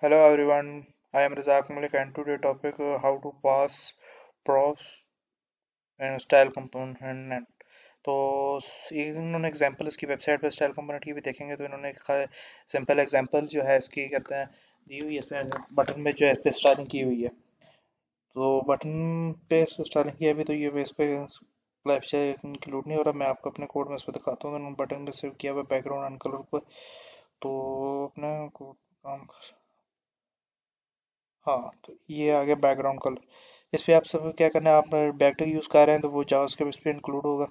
Hello everyone, I am Razak Malik and today topic how to pass props and style component। तो इन्होंने example इसकी website पे style component की भी देखेंगे तो इन्होंने सिंपल एग्जांपल जो है इसकी कहते हैं दी हुई है इसमें बटन में जो है इस पे स्टाइलिंग की हुई है। तो बटन पे स्टाइलिंग की है अभी तो ये इस पे लाइफ स्टाइल इंक्लूड नहीं हो रहा। मैं आपको अपने कोड में इस पे दिखाता हूँ। उन्होंने बटन में सेव किया हुआ बैकग्राउंड एंड कलर को। तो अपने कोड काम हाँ, तो ये आ गया बैकग्राउंड कलर। इस पे आप सब क्या करना है, आप बैकटिक यूज़ कर रहे हैं तो वो जावास्क्रिप्ट इस पे इंक्लूड होगा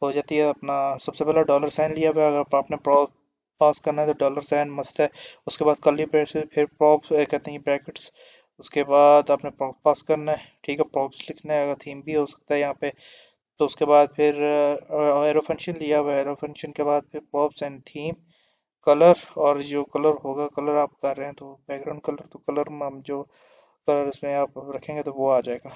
हो जाती है। अपना सबसे पहले डॉलर साइन लिया हुआ है, अगर आपने प्रॉप पास करना है तो डॉलर साइन मस्त है। उसके बाद कर्ली ब्रेसेस, फिर प्रॉप्स कहते हैं ब्रैकेट्स। उसके बाद आपने प्रॉप पास करना है, ठीक है, प्रॉप्स लिखना है, अगर थीम भी हो सकता है यहाँ पे। तो उसके बाद फिर एरो फंक्शन लिया हुआ है, एरो फंक्शन के बाद फिर प्रॉप्स एंड थीम कलर। और जो कलर होगा, कलर आप कर रहे हैं तो बैकग्राउंड कलर, तो कलर में हम जो कलर इसमें आप रखेंगे तो वो आ जाएगा।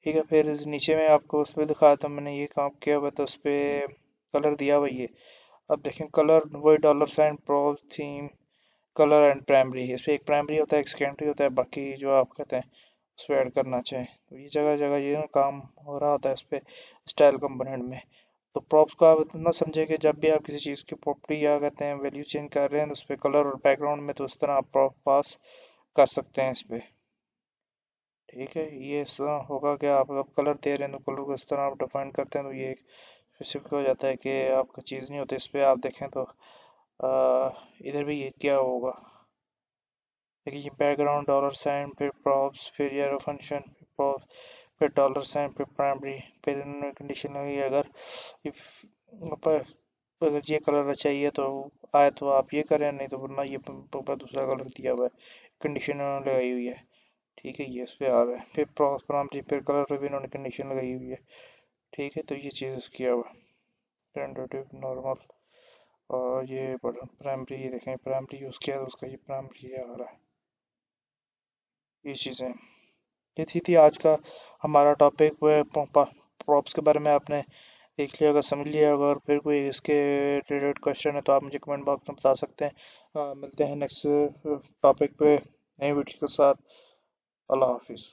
ठीक है, फिर इस नीचे में आपको उस पर दिखाया था मैंने ये काम किया हुआ, तो उस पर कलर दिया हुआ ये। अब देखें कलर वही dollar sign pro theme colour and primary. इस पर एक प्राइमरी होता है एक सेकेंडरी होता है, बाकी जो आप कहते हैं उस पर ऐड करना चाहें तो ये जगह जगह ये ना काम हो रहा होता है इस पर स्टाइल कंपोनेंट में। तो प्रॉप्स को आप इतना समझे कि जब भी आप किसी चीज़ की प्रॉपर्टी या कहते हैं वैल्यू चेंज कर रहे हैं तो उस पर कलर और बैकग्राउंड में तो उस तरह आप प्रॉप पास कर सकते हैं इस पर। ठीक है, ये इस तरह होगा कि आप अगर कलर दे रहे हैं तो कलर को इस तरह आप डिफाइन करते हैं तो ये स्पेसिफिक हो जाता है कि आपका चीज़ नहीं होती। इस पर आप देखें तो इधर भी ये क्या होगा, देखिए ये बैकग्राउंड डॉलर साइन फिर प्रॉप्स फिर एरो फंक्शन फिर प्रॉप्स फिर डॉलर साइन फिर प्राइमरी। फिर इन्होंने कंडीशन लगाई अगर इफ अगर ये कलर चाहिए तो आए तो आप ये करें, नहीं तो वरना ये ऊपर दूसरा कलर दिया हुआ है। कंडीशन उन्होंने लगाई हुई है। ठीक है, ये इस पे आ रहा है। फिर प्राइमरी फिर कलर पे भी इन्होंने कंडीशन लगाई हुई है। ठीक है, तो ये चीज़ किया हुआ टेंटेटिव नॉर्मल। और ये प्राइमरी, ये देखें प्राइमरी यूज़ किया तो उसका ये प्राइमरी आ रहा है। ये चीज़ें, ये थी आज का हमारा टॉपिक। प्रॉप्स के बारे में आपने देख लिया होगा, समझ लिया होगा, और फिर कोई इसके रिलेटेड क्वेश्चन है तो आप मुझे कमेंट बॉक्स में बता सकते हैं। मिलते हैं नेक्स्ट टॉपिक पे नई वीडियो के साथ। अल्लाह हाफिज़।